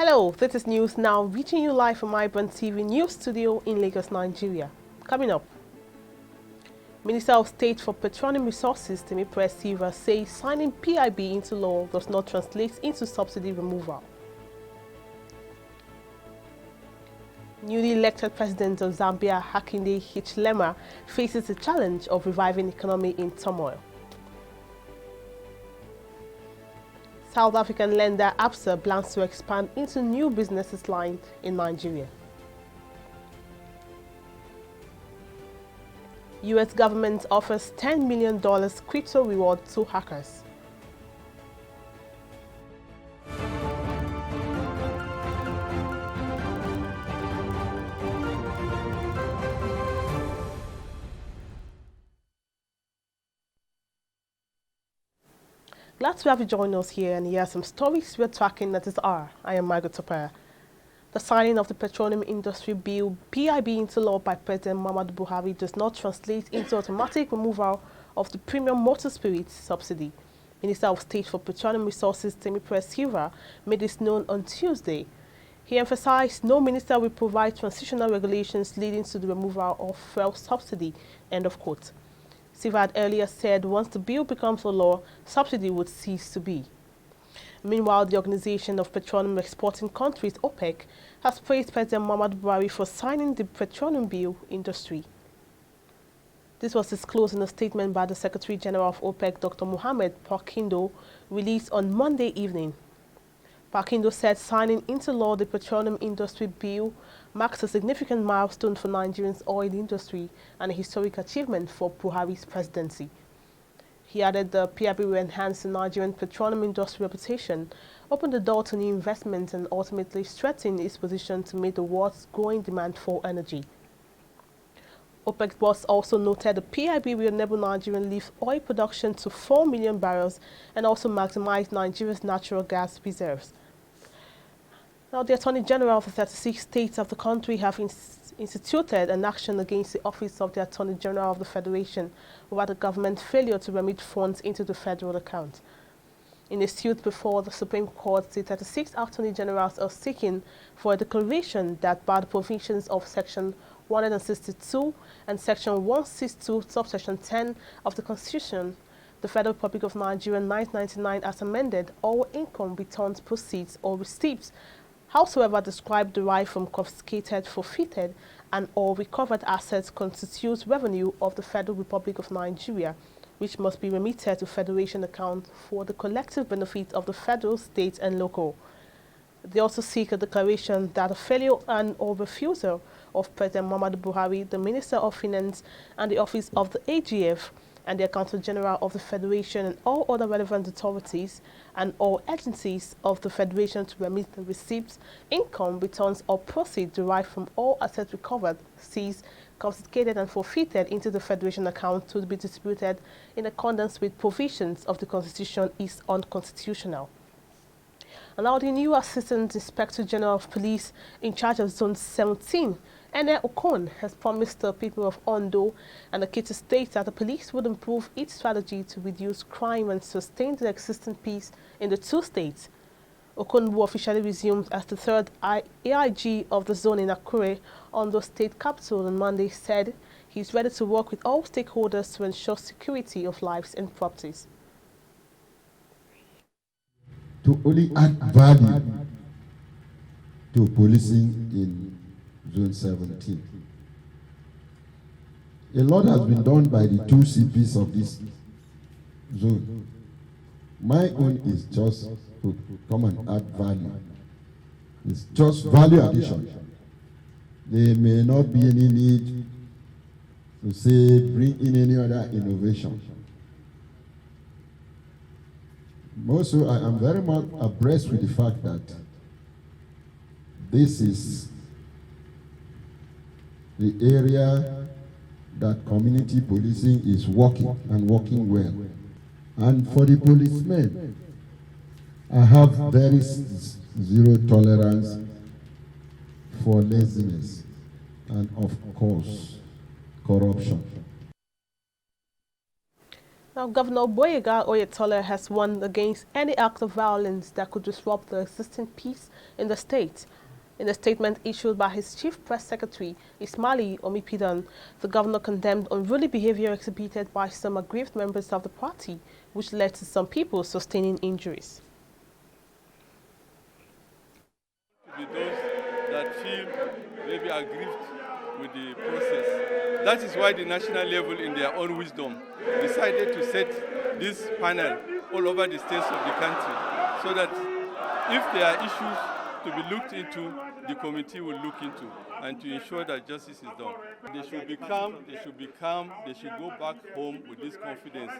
Hello, this is News Now, reaching you live from iBrandTV News Studio in Lagos, Nigeria. Coming up, Minister of State for Petroleum Resources, SYLVA, says signing PIB into law does not translate into subsidy removal. Newly elected President of Zambia, HAKAINDE HICHILEMA, faces the challenge of reviving economy in turmoil. South African lender ABSA plans to expand into new businesses line in Nigeria. US government offers $10 million crypto reward to hackers. Glad to have you join us here, and here are some stories we're tracking at this hour. I am Margaret Topera. The signing of the Petroleum Industry Bill (PIB) into law by President BUHARI does not translate into automatic removal of the premium motor spirit subsidy. Minister of State for Petroleum Resources SYLVA made this known on Tuesday. He emphasized no minister will provide transitional regulations leading to the removal of fuel subsidy. End of quote. SYLVA had earlier said once the bill becomes a law, subsidy would cease to be. Meanwhile, the Organization of Petroleum Exporting Countries, OPEC, has praised President BUHARI for signing the petroleum bill industry. This was disclosed in a statement by the Secretary General of OPEC, Dr. Mohammed Parkindo, released on Monday evening. Parkindo said signing into law the petroleum industry bill marks a significant milestone for Nigeria's oil industry and a historic achievement for Buhari's presidency. He added the PIB will enhance the Nigerian petroleum industry reputation, open the door to new investments, and ultimately strengthen its position to meet the world's growing demand for energy. OPEC boss also noted the PIB will enable Nigeria to lift oil production to 4 million barrels and also maximize Nigeria's natural gas reserves. Now, the Attorney General of the 36 states of the country have instituted an action against the Office of the Attorney General of the Federation over the government's failure to remit funds into the federal account. In a suit before the Supreme Court, the 36 Attorney Generals are seeking for a declaration that by the provisions of Section 162 and Section 162, subsection 10 of the Constitution, the Federal Republic of Nigeria 1999 as amended, all income, returns, proceeds, or receipts howsoever described derived from confiscated, forfeited, and or recovered assets constitutes revenue of the Federal Republic of Nigeria, which must be remitted to Federation account for the collective benefit of the federal, state, and local. They also seek a declaration that a failure and or refusal of President BUHARI, the Minister of Finance, and the Office of the AGF, and the Accountant General of the Federation and all other relevant authorities and all agencies of the Federation to remit the receipts, income, returns, or proceeds derived from all assets recovered, seized, confiscated, and forfeited into the Federation account to be distributed in accordance with provisions of the Constitution is unconstitutional. And now the new Assistant Inspector General of Police in charge of Zone 17, OKON, has promised the people of ONDO and the Ekiti states that the police would improve its strategy to reduce crime and sustain the existing peace in the two states. OKON, who officially resumed as the third AIG of the zone in AKURE, ONDO state capital, on Monday, said he is ready to work with all stakeholders to ensure security of lives and properties. To only add value to policing in Zone 17. A lot has been done by the two CPs of this zone. My own is just to come and add value. It's just value addition. There may not be any need to say bring in any other innovation. Also, I am very much abreast with the fact that this is the area that community policing is working and working well. And for the policemen, I have very zero tolerance for laziness and, of course, corruption. Now, Governor Oyetola has warned against any act of violence that could disrupt the existing peace in the state. In a statement issued by his chief press secretary, Ismaili Omipidan, the governor condemned unruly behavior exhibited by some aggrieved members of the party, which led to some people sustaining injuries. To be those that feel maybe aggrieved with the process. That is why the national level, in their own wisdom, decided to set this panel all over the states of the country, so that if there are issues to be looked into, the committee will look into, and to ensure that justice is done. They should be calm, they should go back home with this confidence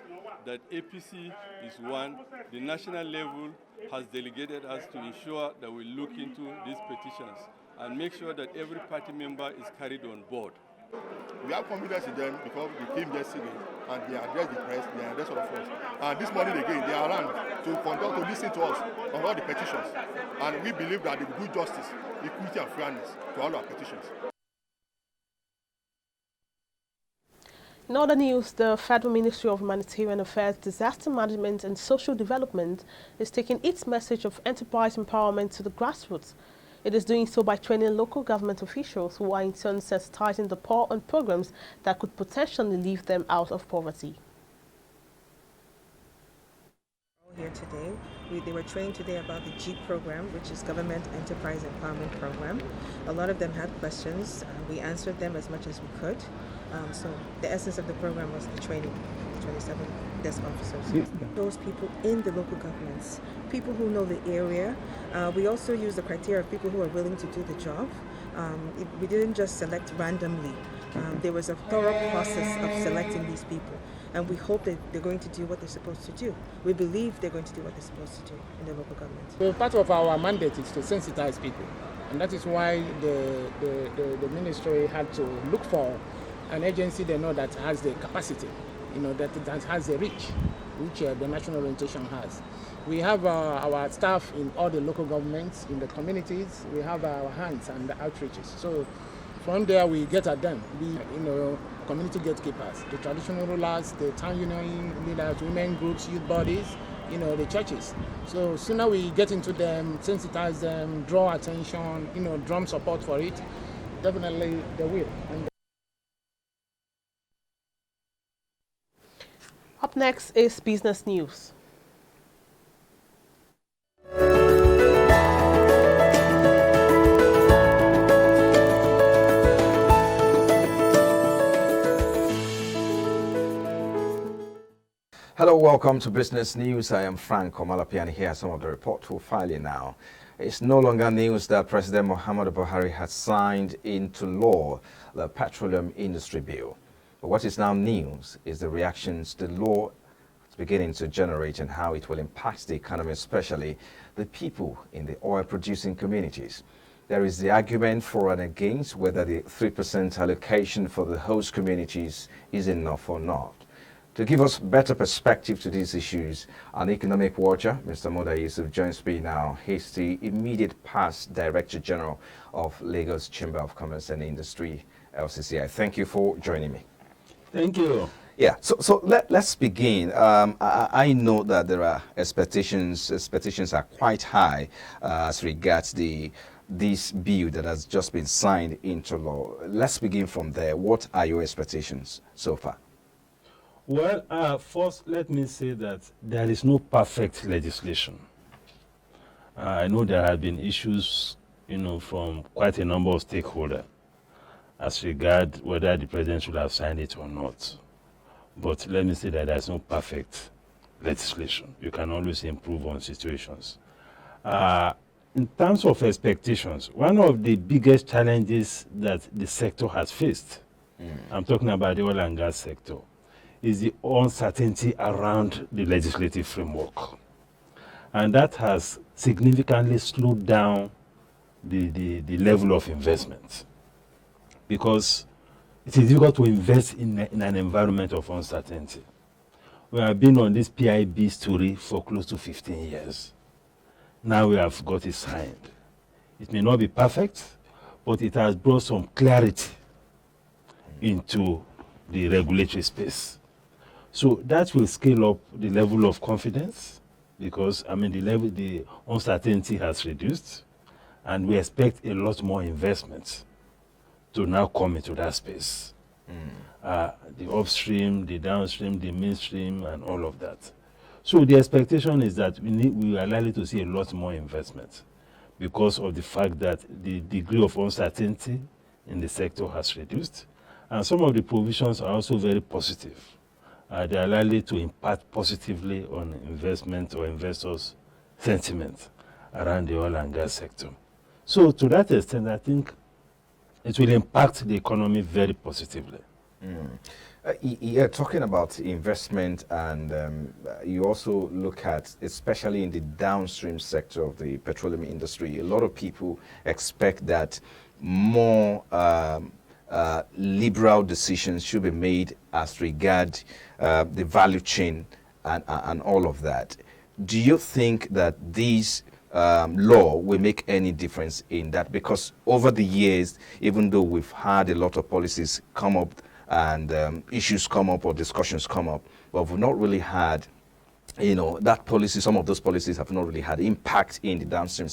that APC is one. The national level has delegated us to ensure that we look into these petitions and make sure that every party member is carried on board. We have confidence in them because they came yesterday and they addressed the press, they addressed all of us. And this morning again, they are around to listen to us on all the petitions. And we believe that they will do justice, equity and fairness to all our petitions. In other news, the Federal Ministry of Humanitarian Affairs, Disaster Management and Social Development is taking its message of enterprise empowerment to the grassroots. It is doing so by training local government officials who are in turn sensitizing the poor on programs that could potentially leave them out of poverty. Here today, they were trained today about the GEEP program, which is Government Enterprise Empowerment Program. A lot of them had questions. We answered them as much as we could. So the essence of the program was the training, 27 desk officers. Those people in the local governments, people who know the area. We also use the criteria of people who are willing to do the job. We didn't just select randomly. There was a thorough process of selecting these people. And we hope that they're going to do what they're supposed to do. We believe they're going to do what they're supposed to do in the local government. So part of our mandate is to sensitize people. And that is why the ministry had to look for an agency they know that has the capacity, that has the reach, which the National Orientation has. We have our staff in all the local governments, in the communities. We have our hands and the outreaches. So from there we get at them. Community gatekeepers, the traditional rulers, the town union leaders, women groups, youth bodies, the churches. So sooner we get into them, sensitize them, draw attention, drum support for it, definitely they will. Up next is business news. Hello, welcome to Business News. I am Frank Omalapi, and here are some of the reports we're filing now. It's no longer news that President Muhammadu Buhari has signed into law the Petroleum Industry Bill. But what is now news is the reactions the law is beginning to generate and how it will impact the economy, especially the people in the oil-producing communities. There is the argument for and against whether the 3% allocation for the host communities is enough or not. To give us better perspective to these issues, an economic watcher, Mr. MUDA YUSUF, joins me now. He's the immediate past Director General of Lagos Chamber of Commerce and Industry, LCCI. Thank you for joining me. Thank you. Yeah, so let's begin. I know that there are expectations are quite high as regards this bill that has just been signed into law. Let's begin from there. What are your expectations so far? Well, first, let me say that there is no perfect legislation. I know there have been issues, from quite a number of stakeholders as regard whether the president should have signed it or not. But let me say that there is no perfect legislation. You can always improve on situations. In terms of expectations, one of the biggest challenges that the sector has faced, I'm talking about the oil and gas sector, is the uncertainty around the legislative framework. And that has significantly slowed down the level of investment, because it is difficult to invest in an environment of uncertainty. We have been on this PIB story for close to 15 years. Now we have got it signed. It may not be perfect, but it has brought some clarity into the regulatory space. So that will scale up the level of confidence because, I mean, the uncertainty has reduced and we expect a lot more investment to now come into that space. The upstream, the downstream, the midstream, and all of that. So the expectation is that we are likely to see a lot more investment because of the fact that the degree of uncertainty in the sector has reduced. And some of the provisions are also very positive. They are likely to impact positively on investment or investors' sentiment around the oil and gas sector. So to that extent, I think it will impact the economy very positively. You're talking about investment, and you also look at, especially in the downstream sector of the petroleum industry, a lot of people expect that more liberal decisions should be made as regard the value chain and all of that. Do you think that these law will make any difference in that? Because over the years, even though we've had a lot of policies come up and issues come up or discussions come up, but we've not really had, you know, that policy, some of those policies have not really had impact in the downstream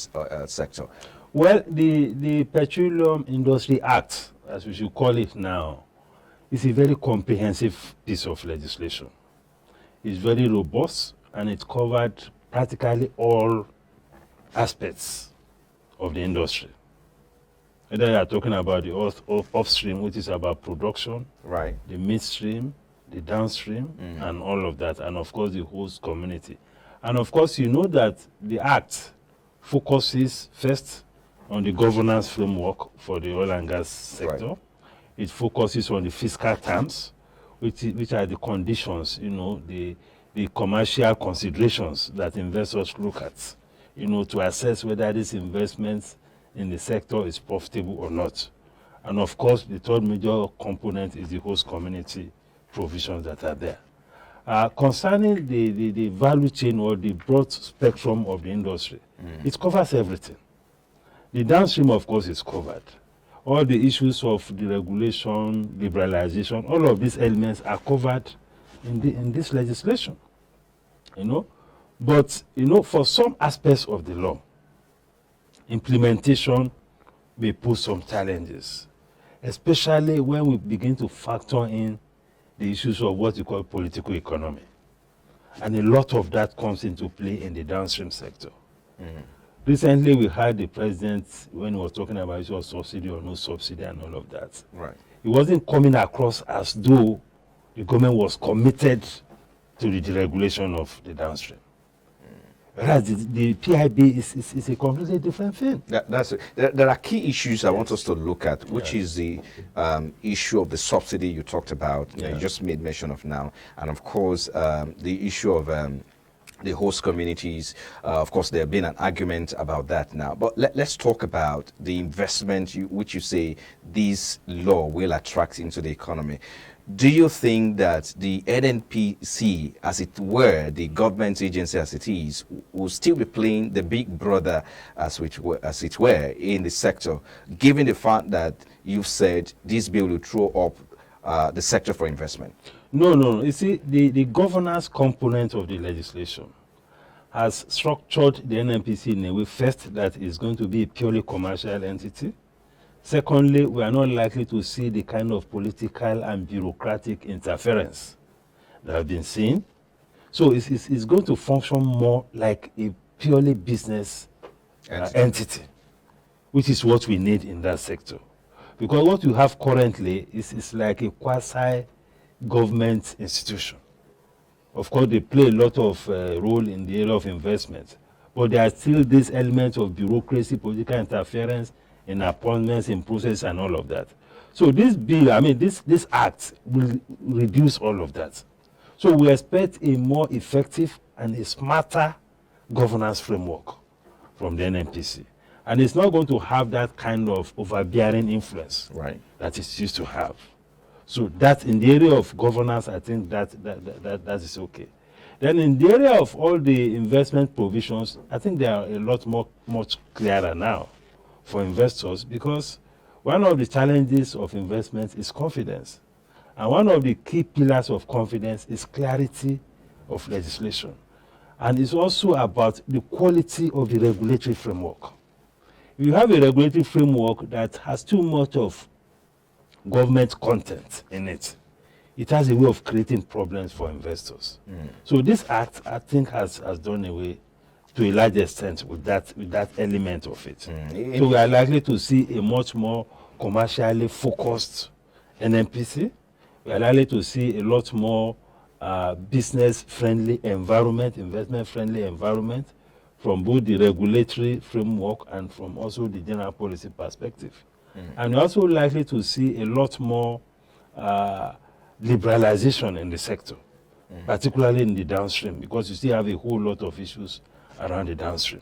sector. Well, the Petroleum Industry Act, as we should call it now, is a very comprehensive piece of legislation. It's very robust and it covered practically all aspects of the industry. Whether you are talking about the upstream, which is about production, right, the midstream, the downstream, and all of that, and of course the host community. And of course, you know that the Act focuses first on the governance framework for the oil and gas sector. Right. It focuses on the fiscal terms, which are the conditions, you know, the commercial considerations that investors look at, you know, to assess whether these investments in the sector is profitable or not. And of course, the third major component is the host community provisions that are there. Concerning the value chain or the broad spectrum of the industry, it covers everything. The downstream, of course, is covered. All the issues of the regulation, liberalization, all of these elements are covered in this legislation, you know. But, you know, for some aspects of the law, implementation may pose some challenges, especially when we begin to factor in the issues of what we call political economy. And a lot of that comes into play in the downstream sector. Recently, we heard the president, when he was talking about issue of subsidy or no subsidy and all of that. Right. It wasn't coming across as though the government was committed to the deregulation of the downstream. Whereas the PIB is a completely different thing. There are key issues I want us to look at, which is the issue of the subsidy you talked about, you just made mention of now, and of course the issue of the host communities. Of course, there have been an argument about that now. But let's talk about the investment which you say this law will attract into the economy. Do you think that the NNPC, as it were, the government agency as it is, will still be playing the big brother as it were in the sector, given the fact that you've said this bill will throw up the sector for investment? No. You see, the governance component of the legislation has structured the NNPC in a way, first, that is going to be a purely commercial entity. Secondly, we are not likely to see the kind of political and bureaucratic interference that have been seen. So it's going to function more like a purely business entity, which is what we need in that sector. Because what you have currently is like a quasi-government institution. Of course, they play a lot of role in the area of investment, but there are still these elements of bureaucracy, political interference, in appointments, in process, and all of that. So this bill, I mean, this act will reduce all of that. So we expect a more effective and a smarter governance framework from the NNPC. And it's not going to have that kind of overbearing influence that it used to have. So that in the area of governance, I think that is okay. Then in the area of all the investment provisions, I think they are a lot much clearer now for investors, because one of the challenges of investment is confidence. And one of the key pillars of confidence is clarity of legislation. And it's also about the quality of the regulatory framework. If you have a regulatory framework that has too much of government content in it, it has a way of creating problems for investors. So this act, I think, has done away to a large extent with that element of it. So we are likely to see a much more commercially focused NNPC. We are likely to see a lot more business-friendly environment, investment-friendly environment from both the regulatory framework and from also the general policy perspective. And we're also likely to see a lot more liberalization in the sector, particularly in the downstream, because you still have a whole lot of issues around the downstream.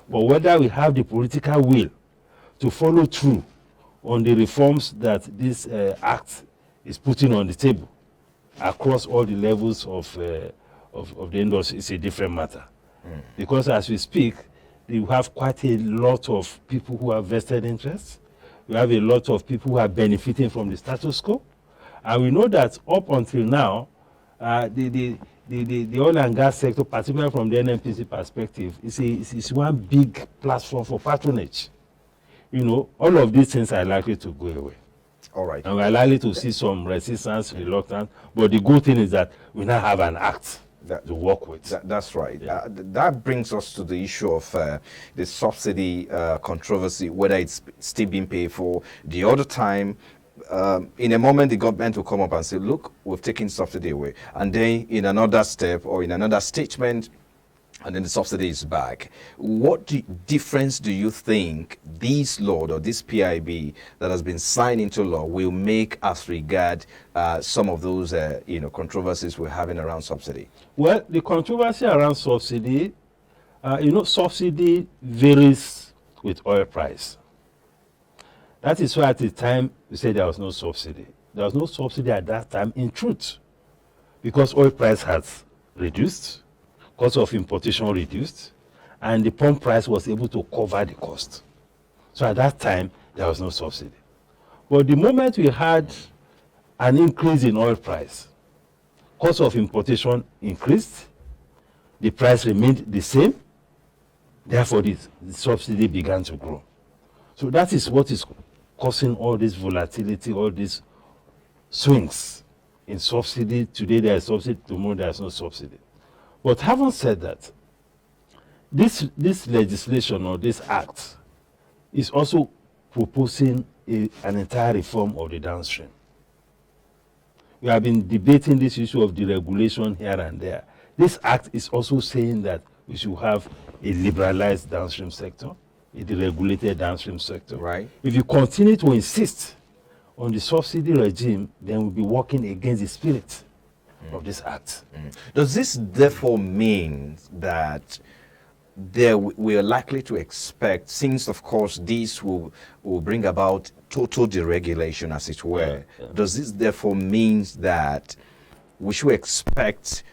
But whether we have the political will to follow through on the reforms that this act is putting on the table across all the levels of the industry is a different matter. Because as we speak, we have quite a lot of people who have vested interests. We have a lot of people who are benefiting from the status quo. And we know that up until now, the oil and gas sector, particularly from the NNPC perspective, is one big platform for patronage. You know, all of these things are likely to go away. All right. And we're likely to see some resistance, reluctance. But the good thing is that we now have an act to work with. That's right. That brings us to the issue of the subsidy controversy, whether it's still being paid for. The other time, in a moment, the government will come up and say, look, we've taken subsidy away. And then in another step or in another statement, and then the subsidy is back. What difference do you think this law or this PIB that has been signed into law will make as regard some of those controversies we're having around subsidy? Well, the controversy around subsidy, subsidy varies with oil price. That is why at the time we said there was no subsidy. There was no subsidy at that time in truth, because oil price has reduced, cost of importation reduced, and the pump price was able to cover the cost. So at that time, there was no subsidy. But the moment we had an increase in oil price, cost of importation increased, the price remained the same, therefore the subsidy began to grow. So that is what is causing all this volatility, all these swings in subsidy. Today there is subsidy, tomorrow there is no subsidy. But having said that, this legislation or this act is also proposing an entire reform of the downstream. We have been debating this issue of deregulation here and there. This act is also saying that we should have a liberalized downstream sector, a deregulated downstream sector. Right. If you continue to insist on the subsidy regime, then we'll be working against the spirit of this act. Does this therefore mean that we are likely to expect, since of course this will bring about total deregulation as it were, does this therefore mean that we should expect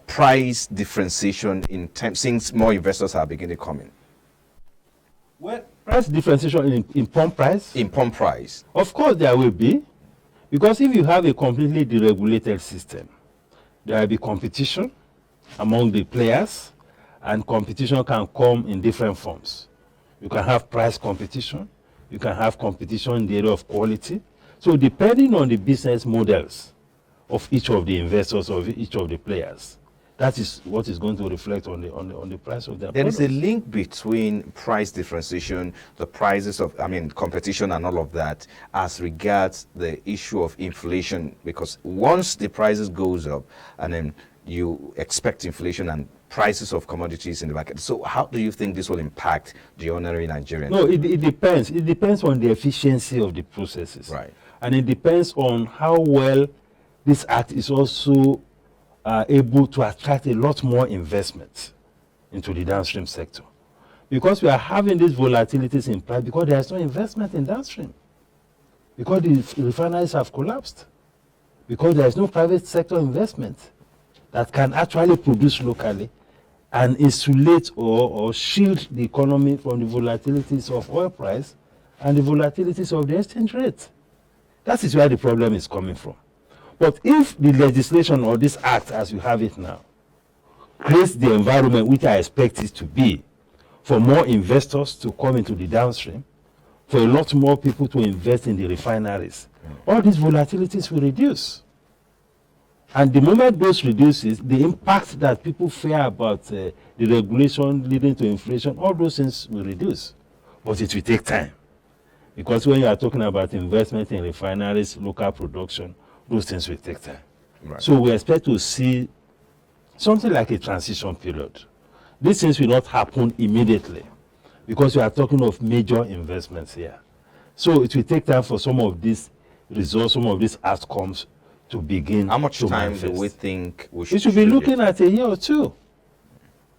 price differentiation in time, since more investors are beginning to come in? Well, price differentiation in pump price? In pump price. Of course there will be, because if you have a completely deregulated system, there will be competition among the players, and competition can come in different forms. You can have price competition, you can have competition in the area of quality. So depending on the business models of each of the investors, of each of the players, that is what is going to reflect on the price of their There product. is a link between price differentiation, the prices of, competition and all of that, as regards the issue of inflation, because once the prices goes up, and then you expect inflation and prices of commodities in the market. So how do you think this will impact the ordinary Nigerian? No, it depends. It depends on the efficiency of the processes. Right. And it depends on how well this act is also able to attract a lot more investment into the downstream sector. Because we are having these volatilities in price because there is no investment in downstream. Because the refineries have collapsed. Because there is no private sector investment that can actually produce locally and insulate or shield the economy from the volatilities of oil price and the volatilities of the exchange rate. That is where the problem is coming from. But if the legislation or this act as we have it now creates the environment which I expect it to be for more investors to come into the downstream, for a lot more people to invest in the refineries, all these volatilities will reduce. And the moment those reduces, the impact that people fear about the regulation leading to inflation, all those things will reduce. But it will take time. Because when you are talking about investment in refineries, local production, those things will take time. Right. So we expect to see something like a transition period. These things will not happen immediately because we are talking of major investments here. So it will take time for some of these results, some of these outcomes to begin. How much to time manifest. do we think we We should be looking at a year or two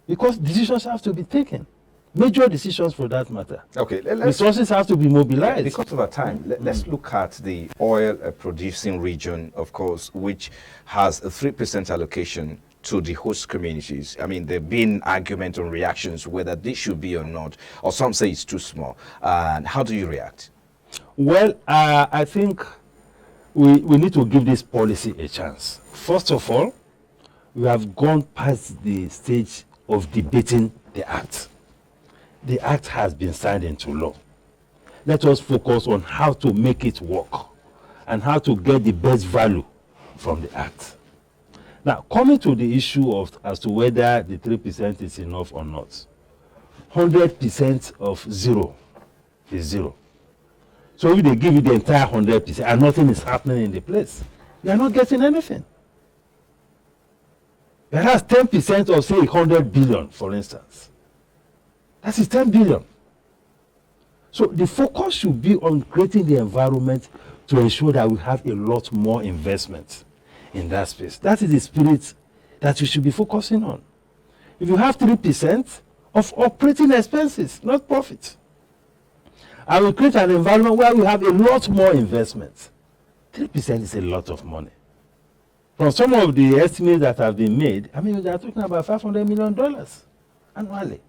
because decisions have to be taken. Major decisions for that matter. Okay, resources have to be mobilized. Because of our time, let's look at the oil producing region, of course, which has a 3% allocation to the host communities. I mean, there have been argument and reactions whether this should be or not, or some say it's too small. And how do you react? Well, I think we need to give this policy a chance. First of all, we have gone past the stage of debating the act. The act has been signed into law. Let us focus on how to make it work and how to get the best value from the act. Now, coming to the issue of as to whether the 3% is enough or not, 100% of zero is zero. So if they give you the entire 100% and nothing is happening in the place, you are not getting anything. Whereas 10% of, say, 100 billion, for instance, that is 10 billion. So the focus should be on creating the environment to ensure that we have a lot more investment in that space. That is the spirit that we should be focusing on. If you have 3% of operating expenses, not profit, I will create an environment where we have a lot more investment. 3% is a lot of money. From some of the estimates that have been made, I mean, they are talking about $500 million annually.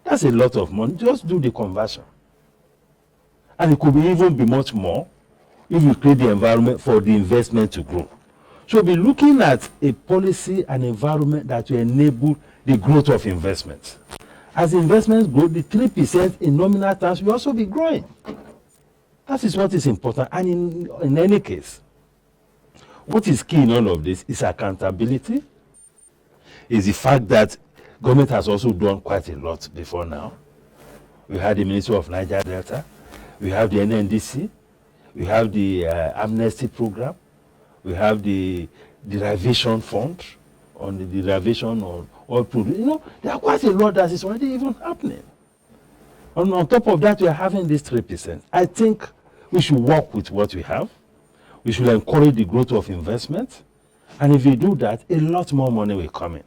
That's a lot of money. Just do the conversion. And it could even be much more if you create the environment for the investment to grow. So we'll be looking at a policy and environment that will enable the growth of investments. As investments grow, the 3% in nominal terms will also be growing. That is what is important. And in any case, what is key in all of this is accountability, is the fact that government has also done quite a lot before now. We had the Ministry of Niger Delta, we have the NNDC, we have the amnesty program, we have the derivation fund on the derivation on oil products. You know, there are quite a lot that is already even happening. On top of that, we are having this 3%. I think we should work with what we have. We should encourage the growth of investment. And if we do that, a lot more money will come in.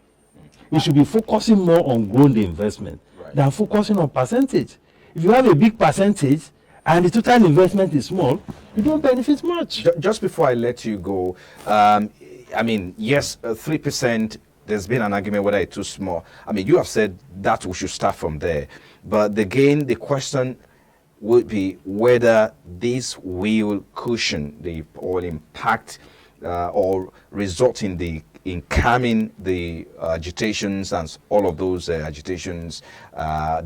We should be focusing more on growing the investment than focusing on percentage. If you have a big percentage and the total investment is small, you don't benefit much. Just before I let you go, I mean, yes, 3%, there's been an argument whether it's too small. I mean, you have said that we should start from there. But again, the question would be whether this will cushion the or impact or result in calming the agitations and all of those agitations,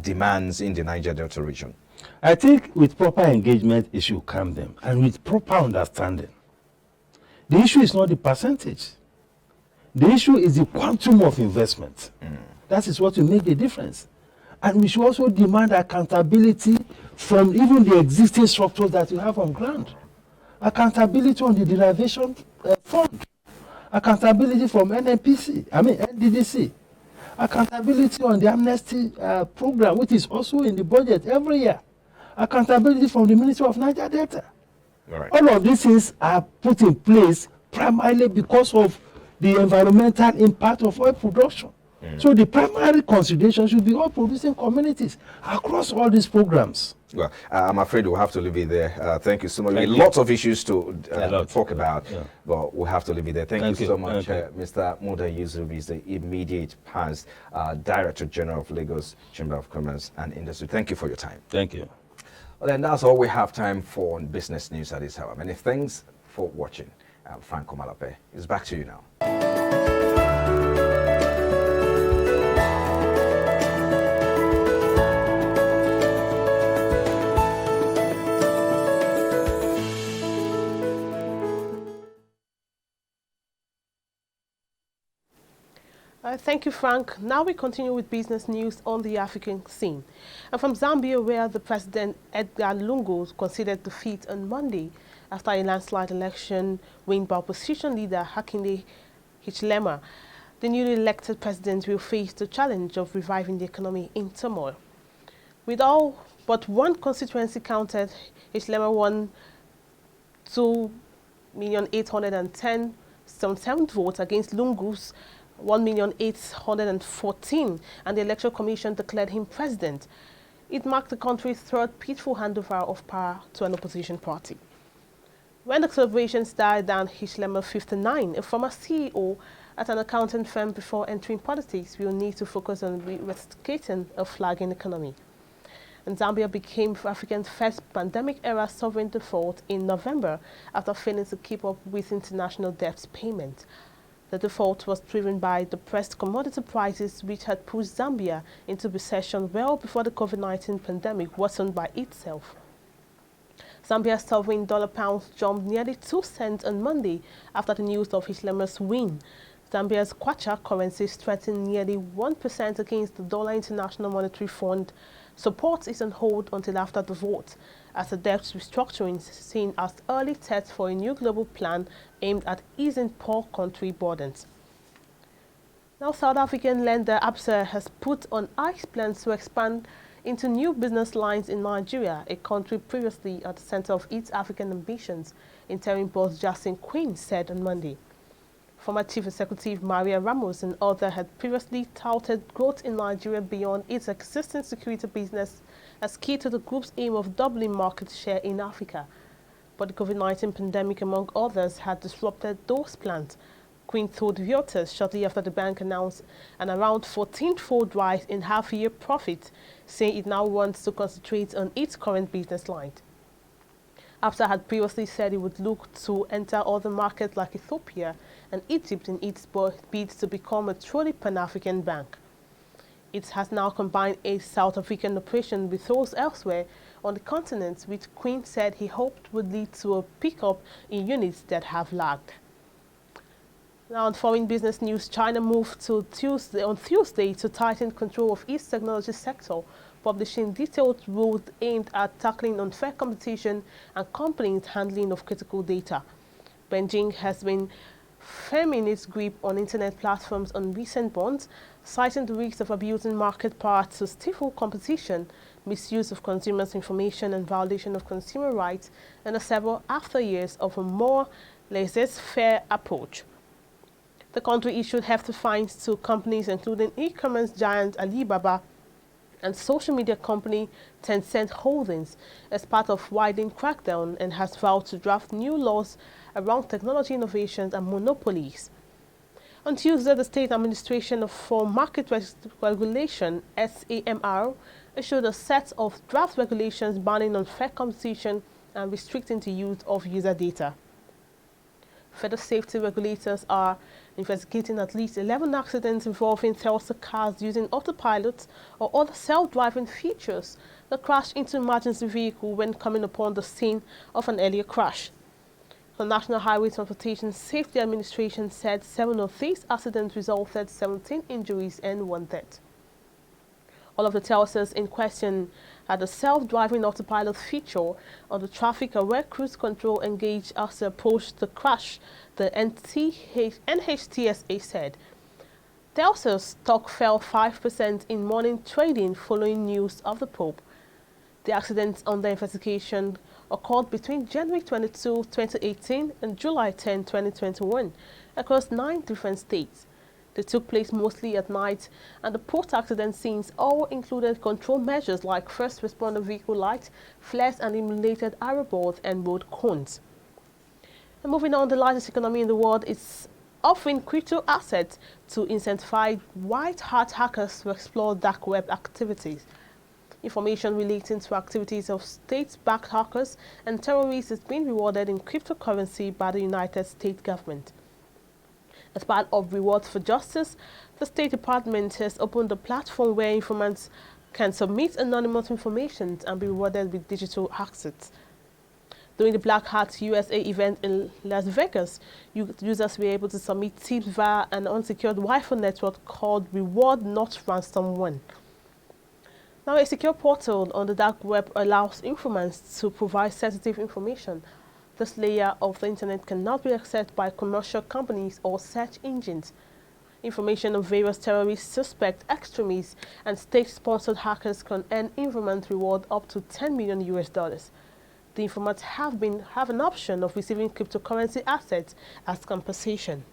demands in the Niger Delta region. I think with proper engagement, it should calm them, and with proper understanding. The issue is not the percentage. The issue is the quantum of investment. That is what will make the difference. And we should also demand accountability from even the existing structures that we have on ground. Accountability on the derivation fund. Accountability from NDDC. Accountability on the amnesty program, which is also in the budget every year. Accountability from the Ministry of Niger Delta. All of these things are put in place primarily because of the environmental impact of oil production. So the primary consideration should be oil producing communities across all these programs. Well, I'm afraid we'll have to leave it there. Thank you so much. Lots of issues to talk about, but we'll have to leave it there. Thank you so much, Mr. MUDA YUSUF is the immediate past Director General of Lagos Chamber of Commerce and Industry. Thank you for your time. Thank you. Well, then that's all we have time for on business news at this hour. Many thanks for watching. Frank Komalape. It's back to you now. Thank you, Frank. Now we continue with business news on the African scene. And from Zambia, where the President Edgar Lungu conceded defeat on Monday after a landslide election win by opposition leader HAKAINDE HICHILEMA, the newly elected president will face the challenge of reviving the economy in turmoil. With all but one constituency counted, HICHILEMA won 2,810,77 votes against Lungu's 1,814,000, and the Electoral Commission declared him president. It marked the country's third peaceful handover of power to an opposition party. When the celebrations died down, HICHILEMA, 59, a former CEO at an accounting firm before entering politics, will need to focus on replicating a flagging economy. And Zambia became Africa's first pandemic-era sovereign default in November after failing to keep up with international debt payment. The default was driven by depressed commodity prices, which had pushed Zambia into recession well before the COVID-19 pandemic worsened by itself. Zambia's sovereign dollar-pound jumped nearly 2 cents on Monday after the news of HICHILEMA'S win. Zambia's kwacha currency strengthened nearly 1% against the dollar. International Monetary Fund support is on hold until after the vote, as the debt restructuring is seen as early test for a new global plan aimed at easing poor country burdens. Now, South African lender ABSA has put on ice plans to expand into new business lines in Nigeria, a country previously at the center of its African ambitions, interim boss Jason Quinn said on Monday. Former Chief Executive Maria Ramos and others had previously touted growth in Nigeria beyond its existing security business as key to the group's aim of doubling market share in Africa. But the COVID-19 pandemic, among others, had disrupted those plans. Quinn told Reuters shortly after the bank announced an around 14-fold rise in half-year profit, saying it now wants to concentrate on its current business line. ABSA had previously said it would look to enter other markets like Ethiopia and Egypt in its bids to become a truly Pan-African bank. It has now combined a South African operation with those elsewhere on the continent, which Quinn said he hoped would lead to a pickup in units that have lagged. Now, on foreign business news, China moved on Tuesday to tighten control of its technology sector, publishing detailed rules aimed at tackling unfair competition and companies' handling of critical data. Beijing has been firming its grip on internet platforms on recent months, citing the risks of abusing market power to stifle competition, misuse of consumers' information, and violation of consumer rights, and several after years of a more laissez-faire approach. The country issued hefty fines to companies including e-commerce giant Alibaba and social media company Tencent Holdings as part of widening crackdown, and has vowed to draft new laws around technology innovations and monopolies. On Tuesday, the State Administration for Market Regulation, SAMR, issued a set of draft regulations banning unfair competition and restricting the use of user data. Federal safety regulators are investigating at least 11 accidents involving Tesla cars using autopilot or other self-driving features that crashed into an emergency vehicle when coming upon the scene of an earlier crash. The National Highway Transportation Safety Administration said 7 of these accidents resulted 17 injuries and 1 death. All of the Teslas in question had a self-driving autopilot feature on the traffic-aware cruise control engaged as they approached the crash, the NHTSA said. Tesla's stock fell 5% in morning trading following news of the probe. The accidents under investigation occurred between January 22, 2018 and July 10, 2021 across 9 different states. They took place mostly at night, and the post-accident scenes all included control measures like first responder vehicle lights, flares and illuminated arrow boards and road cones. And moving on, the largest economy in the world is offering crypto assets to incentivize white-hat hackers to explore dark web activities. Information relating to activities of state-backed hackers and terrorists is being rewarded in cryptocurrency by the United States government. As part of Rewards for Justice, the State Department has opened a platform where informants can submit anonymous information and be rewarded with digital assets. During the Black Hat USA event in Las Vegas, users were able to submit tips via an unsecured Wi-Fi network called Reward Not Ransom One. Now, a secure portal on the dark web allows informants to provide sensitive information. This layer of the internet cannot be accessed by commercial companies or search engines. Information of various terrorist suspects, extremists, and state-sponsored hackers can earn informant reward up to $10 million. The informants have an option of receiving cryptocurrency assets as compensation.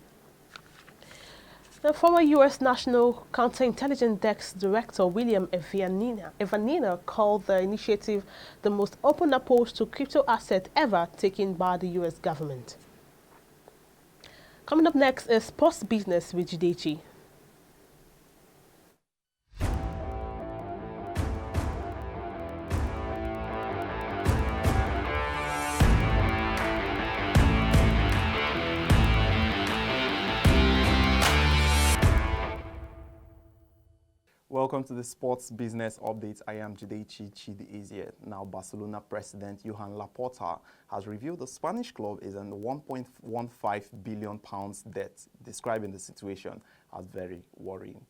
The former U.S. National Counterintelligence Desk Director William Evanina called the initiative the most open approach to crypto assets ever taken by the U.S. government. Coming up next is Sports Business with Jidechi. Welcome to the Sports Business Update. I am Jidechi Chidi. Now, Barcelona president Joan Laporta has revealed the Spanish club is in £1.15 billion debt, describing the situation as very worrying.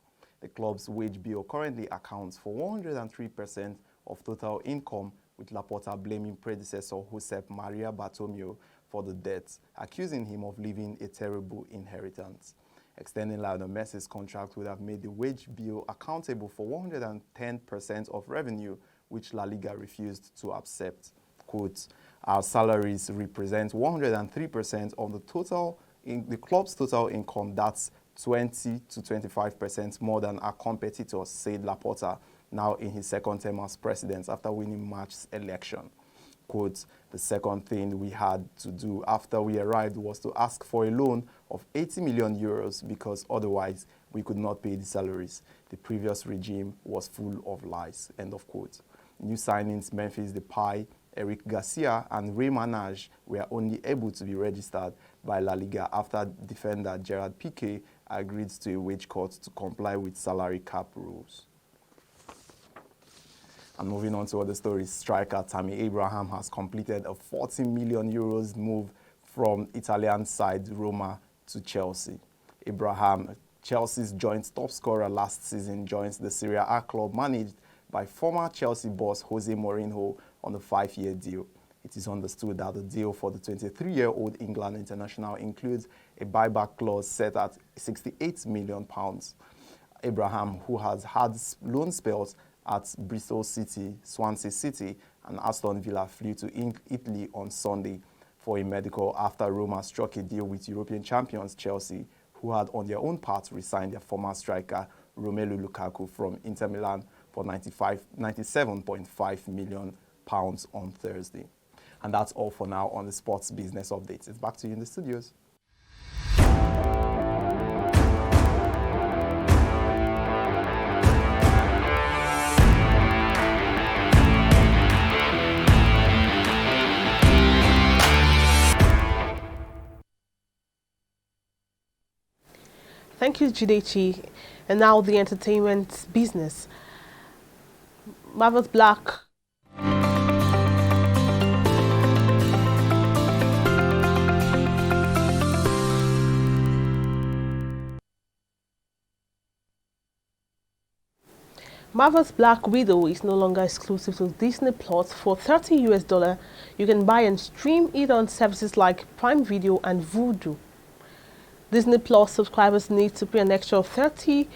The club's wage bill currently accounts for 103% of total income, with Laporta blaming predecessor Josep Maria Bartomeu for the debt, accusing him of leaving a terrible inheritance. Extending Lionel Messi's contract would have made the wage bill accountable for 110% of revenue, which La Liga refused to accept. Quote, our salaries represent 103% of the total in the club's total income. That's 20 to 25% more than our competitors, said Laporta, now in his second term as president after winning March's election. Quote, the second thing we had to do after we arrived was to ask for a loan of 80 million euros because otherwise we could not pay the salaries. The previous regime was full of lies, end of quote. New signings Memphis Depay, Eric Garcia and Rey Manage were only able to be registered by La Liga after defender Gerard Piqué agreed to a wage cut to comply with salary cap rules. And moving on to other stories, striker Tammy Abraham has completed a 40 million euros move from Italian side Roma to Chelsea. Abraham, Chelsea's joint top scorer last season, joins the Serie A club managed by former Chelsea boss Jose Mourinho on a 5-year deal. It is understood that the deal for the 23-year-old England international includes a buyback clause set at £68 million. Abraham, who has had loan spells at Bristol City, Swansea City, and Aston Villa, flew to Italy on Sunday for a medical after Roma struck a deal with European champions Chelsea, who had on their own part resigned their former striker Romelu Lukaku from Inter Milan for £97.5 million on Thursday. And that's all for now on the Sports Business Update. It's back to you in the studios. Thank you, Jidechi. And now the entertainment business. Marvel's Black. Marvel's Black Widow is no longer exclusive to Disney Plus. For $30 you can buy and stream it on services like Prime Video and Vudu. Disney Plus subscribers need to pay an extra $30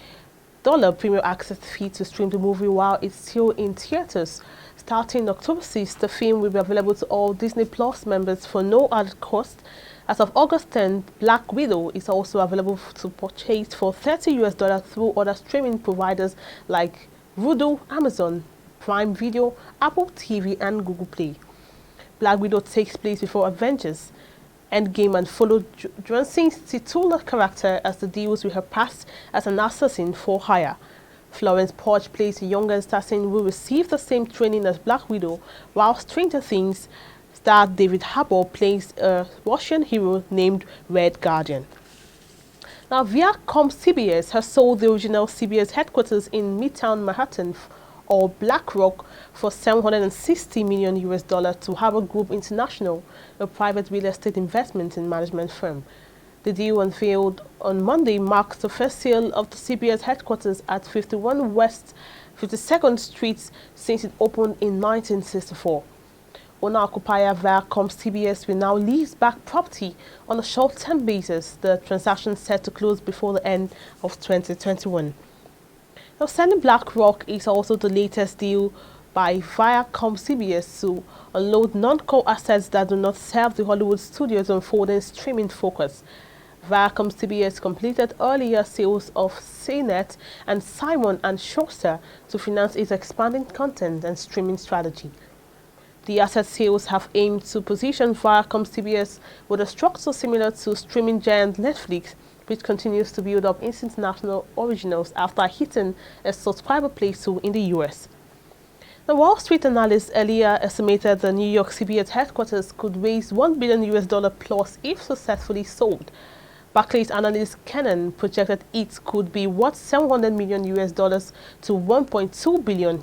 premium access fee to stream the movie while it's still in theaters. Starting October 6th, the film will be available to all Disney Plus members for no added cost. As of August 10th, Black Widow is also available to purchase for $30 through other streaming providers like Vudu, Amazon, Prime Video, Apple TV, and Google Play. Black Widow takes place before Avengers Endgame and followed Johnson's titular character as he deals with her past as an assassin for hire. Florence Poch plays a young assassin who received the same training as Black Widow, while Stranger Things star David Harbour plays a Russian hero named Red Guardian. Now, Viacom CBS has sold the original CBS headquarters in Midtown Manhattan, or BlackRock, for $760 million to Harbour Group International, a private real estate investment and management firm. The deal, unveiled on Monday, marks the first sale of the CBS headquarters at 51 West 52nd Street since it opened in 1964. Owner-occupier Viacom CBS will now lease back property on a short-term basis. The transaction is set to close before the end of 2021. Now, selling BlackRock is also the latest deal by Viacom CBS to unload non-core assets that do not serve the Hollywood studios' unfolding streaming focus. Viacom CBS completed earlier sales of CNET and Simon & Schuster to finance its expanding content and streaming strategy. The asset sales have aimed to position Viacom CBS with a structure similar to streaming giant Netflix, which continues to build up its international originals after hitting a subscriber plateau in the US. The Wall Street analysts earlier estimated the New York CBS headquarters could raise $1 billion plus if successfully sold. Barclays analyst Kennan projected it could be worth $700 million to $1.2 billion.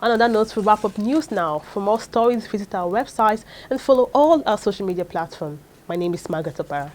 On that note, we wrap up news now. For more stories, visit our website and follow all our social media platforms. My name is Margaret Opera.